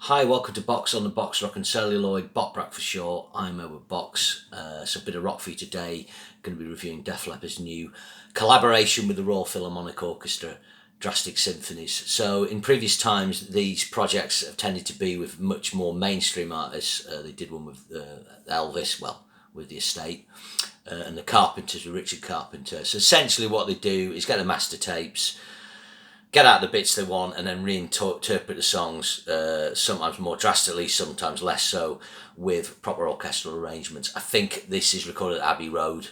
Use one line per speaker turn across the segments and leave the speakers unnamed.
Hi, welcome to Box on the Box, Rock and Celluloid, Botbrack for short. I'm Edward Box. It's a bit of rock for you today. Going to be reviewing Def Leppard's new collaboration with the Royal Philharmonic Orchestra, Drastic Symphonies. So in previous times, these projects have tended to be with much more mainstream artists. They did one with Elvis, with the Estate, and the Carpenters with Richard Carpenter. So essentially what they do is get the master tapes, get out the bits they want, and then reinterpret the songs, sometimes more drastically, sometimes less so, with proper orchestral arrangements. I think this is recorded at Abbey Road.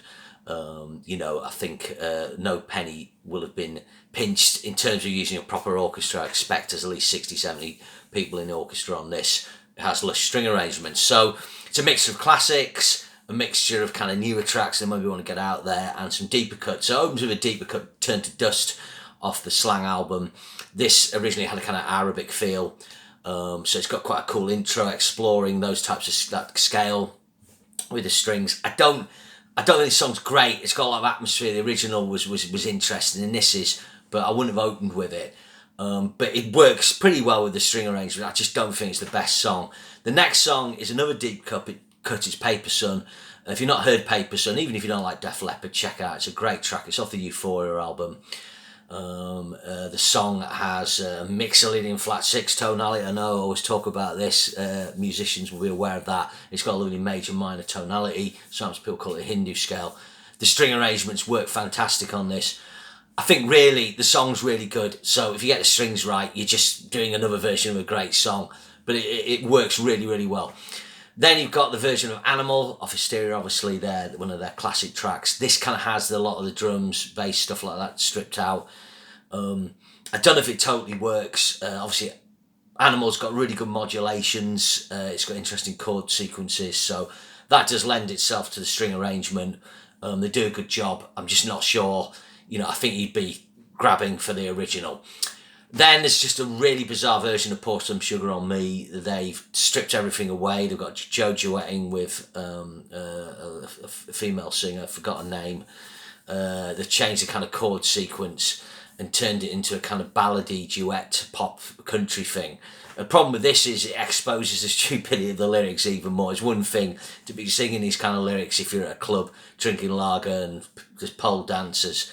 I think no penny will have been pinched in terms of using a proper orchestra. I expect there's at least 60, 70 people in the orchestra on this. It has lush string arrangements. So it's a mixture of classics, a mixture of kind of newer tracks that maybe want to get out there, and some deeper cuts. So it opens with a deeper cut, Turn to Dust, off the Slang album. This originally had a kind of Arabic feel, so it's got quite a cool intro exploring those types of that scale with the strings. I don't think this song's great. It's got a lot of atmosphere. The original was interesting, and this is, but I wouldn't have opened with it. But it works pretty well with the string arrangement. I just don't think it's the best song. The next song is another deep cut. It's Paper Sun. If you've not heard Paper Sun, even if you don't like Def Leppard, check it out. It's a great track. It's off the Euphoria album. The song has a Mixolydian flat 6 tonality. I know I always talk about this, musicians will be aware of that. It's got a lovely major minor tonality. Sometimes people call it a Hindu scale. The string arrangements work fantastic on this. I think really the song's really good, so if you get the strings right, you're just doing another version of a great song, but it works really, really well. Then you've got the version of Animal off Hysteria, obviously they're one of their classic tracks. This kind of has a lot of the drums, bass, stuff like that stripped out. I don't know if it totally works. Obviously, Animal's got really good modulations. It's got interesting chord sequences, so that does lend itself to the string arrangement. They do a good job. I'm just not sure. I think you'd be grabbing for the original. Then there's just a really bizarre version of Pour Some Sugar on Me. They've stripped everything away. They've got Joe duetting with a female singer, I've forgotten her name. They've changed the kind of chord sequence and turned it into a kind of ballady duet pop country thing. The problem with this is it exposes the stupidity of the lyrics even more. It's one thing to be singing these kind of lyrics if you're at a club drinking lager and there's pole dancers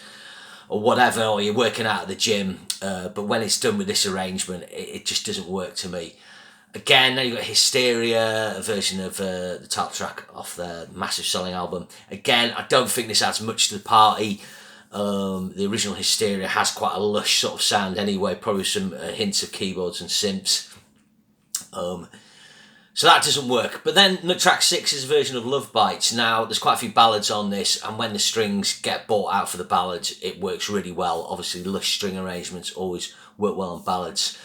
or whatever, or you're working out at the gym, but when it's done with this arrangement, it just doesn't work to me. Again, now you've got Hysteria, a version of the title track off their massive selling album. Again, I don't think this adds much to the party. The original Hysteria has quite a lush sort of sound anyway, probably some hints of keyboards and synths. So that doesn't work. But then track 6 is a version of Love Bites. Now, there's quite a few ballads on this, and when the strings get brought out for the ballads, it works really well. Obviously, lush string arrangements always work well on ballads.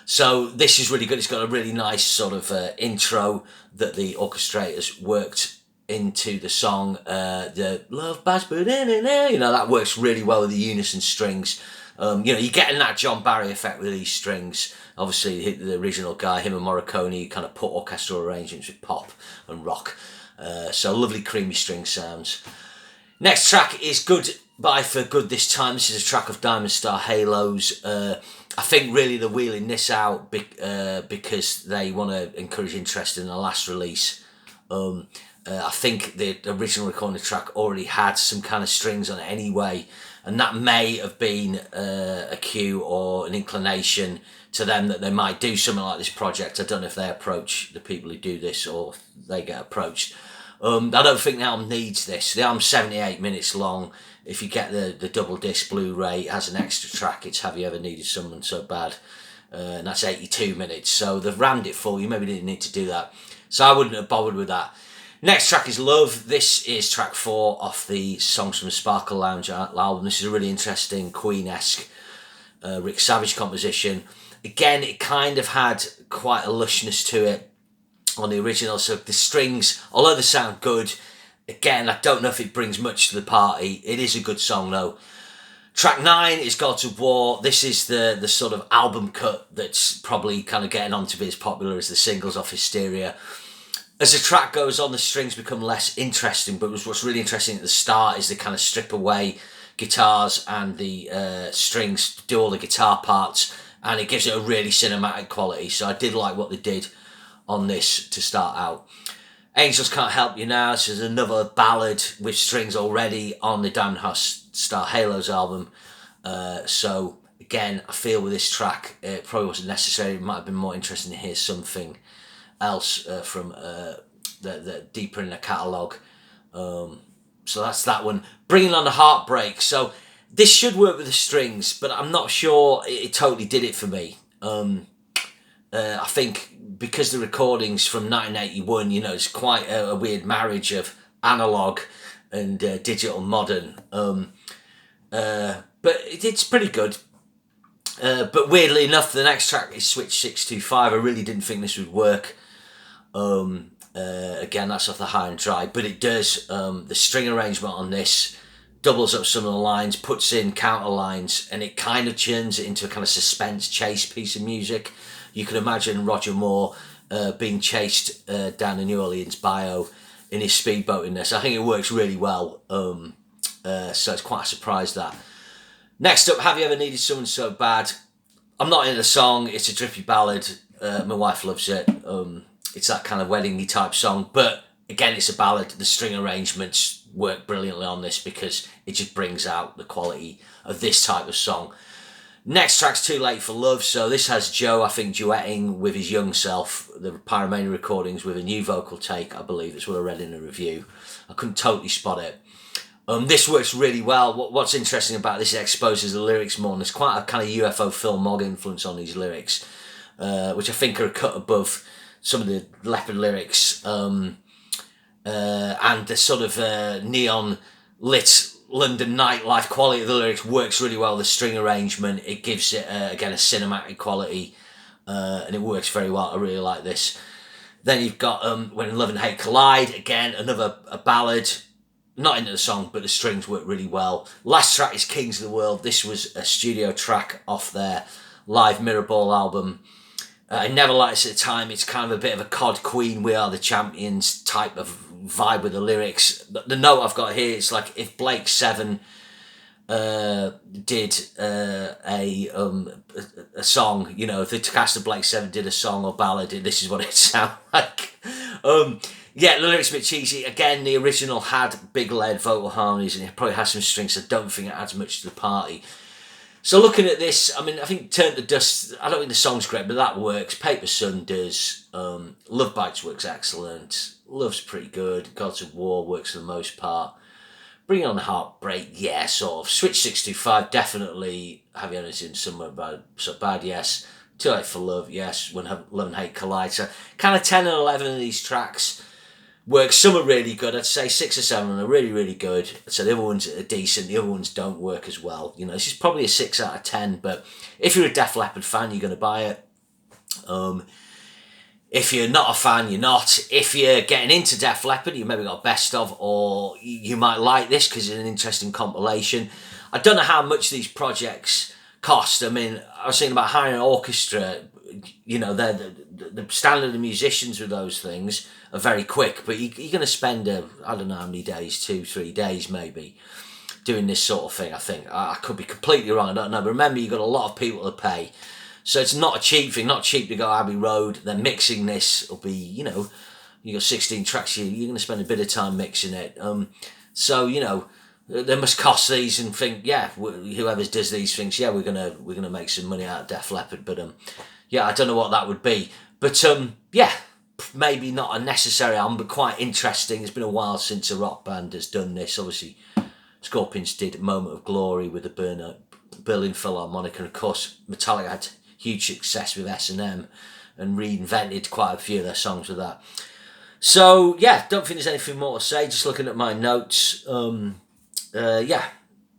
So this is really good. It's got a really nice sort of intro that the orchestrators worked into the song. The Love Bites, but that works really well with the unison strings. You're getting that John Barry effect with these strings. Obviously, the original guy, him and Morricone, kind of put orchestral arrangements with pop and rock. So lovely creamy string sounds. Next track is Goodbye for Good this time. This is a track of Diamond Star Halos. I think really they're wheeling this out because they want to encourage interest in the last release. I think the original recording track already had some kind of strings on it anyway, and that may have been a cue or an inclination to them that they might do something like this project. I don't know if they approach the people who do this or they get approached. I don't think the album needs this. The album's 78 minutes long. If you get the double disc Blu-ray, it has an extra track. It's Have You Ever Needed Someone So Bad? And that's 82 minutes. So they've rammed it full. You maybe didn't need to do that. So I wouldn't have bothered with that. Next track is Love. This is track 4 off the Songs from the Sparkle Lounge album. This is a really interesting Queen-esque Rick Savage composition. Again, it kind of had quite a lushness to it on the original. So the strings, although they sound good, again, I don't know if it brings much to the party. It is a good song though. Track 9 is Gods of War. This is the sort of album cut that's probably kind of getting on to be as popular as the singles off Hysteria. As the track goes on, the strings become less interesting, but what's really interesting at the start is they kind of strip away guitars and the strings, do all the guitar parts, and it gives it a really cinematic quality. So I did like what they did on this to start out. Angels Can't Help You Now, so there's another ballad with strings already on the Damned Star Halos album. So again, I feel with this track, it probably wasn't necessary. It might have been more interesting to hear something else from the deeper in the catalogue. So that's that one. Bringing on the Heartbreak. So this should work with the strings, but I'm not sure it totally did it for me. I think because the recordings from 1981, you know, it's quite a weird marriage of analog and digital modern. But it's pretty good. But weirdly enough, the next track is Switch 625. I really didn't think this would work. Again, that's off the High and Dry, but it does. The string arrangement on this doubles up some of the lines, puts in counter lines, and it kind of turns it into a kind of suspense chase piece of music. You can imagine Roger Moore being chased down the New Orleans bayou in his speedboat in this. I think it works really well. So it's quite a surprise that. Next up, Have You Ever Needed Someone So Bad? I'm not into the song. It's a drippy ballad. My wife loves it. It's that kind of wedding-y type song. But again, it's a ballad. The string arrangements work brilliantly on this because it just brings out the quality of this type of song. Next track's Too Late for Love. So this has Joe, I think, duetting with his young self. The Pyromania recordings with a new vocal take, I believe. That's what I read in a review. I couldn't totally spot it. This works really well. What's interesting about this, it exposes the lyrics more, and there's quite a kind of UFO Philmog influence on these lyrics, which I think are a cut above some of the Leppard lyrics, and the sort of neon lit London nightlife quality of the lyrics works really well. The string arrangement, it gives it again a cinematic quality, and it works very well. I really like this. Then you've got When Love and Hate Collide, again another a ballad. Not into the song, but the strings work really well. Last track is Kings of the World. This was a studio track off their live Mirrorball album. I never liked this at the time. It's kind of a bit of a COD Queen, We Are the Champions type of vibe with the lyrics. But the note I've got here, it's like if Blake Seven did a song, you know, if the cast of Blake Seven did a song or ballad, this is what it sounds like. Yeah, the lyrics are a bit cheesy. Again, the original had big lead vocal harmonies and it probably has some strings. I don't think it adds much to the party. So looking at this, I mean, I think Turn to Dust, I don't think the song's great, but that works. Paper Sun does. Love Bites works excellent. Love's pretty good. Gods of War works for the most part. Bring On the Heartbreak, yeah, sort of. Switch 625, definitely. Have You Ever Seen Somewhere Bad? So Bad, yes. Too Late for Love, yes. When Love and Hate Collide. So kind of 10 and 11 of these tracks work. Some are really good. I'd say 6 or 7 are really, really good. So the other ones are decent. The other ones don't work as well. You know, this is probably a 6 out of 10. But if you're a Def Leppard fan, you're going to buy it. If you're not a fan, you're not. If you're getting into Def Leppard, you maybe got a best of, or you might like this because it's an interesting compilation. I don't know how much these projects cost. I mean, I was thinking about hiring an orchestra. You know, the standard of musicians with those things are very quick, but you're going to spend, I don't know how many days, 2-3 days maybe, doing this sort of thing, I think. I could be completely wrong, I don't know. But remember, you've got a lot of people to pay. So it's not a cheap thing, not cheap to go Abbey Road. Then mixing this will be, you know, you got 16 tracks, you're going to spend a bit of time mixing it. So, you know, they must cost these and think, yeah, whoever does these things, yeah, we're gonna make some money out of Def Leppard. But yeah, I don't know what that would be. But yeah, maybe not a necessary album, but quite interesting. It's been a while since a rock band has done this. Obviously, Scorpions did Moment of Glory with the Berlin Philharmonic, and of course, Metallica had huge success with S&M and reinvented quite a few of their songs with that. So yeah, don't think there's anything more to say. Just looking at my notes. Yeah.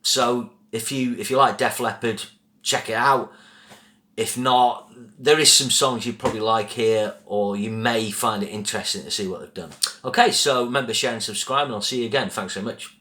So if you like Def Leppard, check it out. If not, there is some songs you'd probably like here, or you may find it interesting to see what they've done. Okay, so remember, share and subscribe, and I'll see you again. Thanks so much.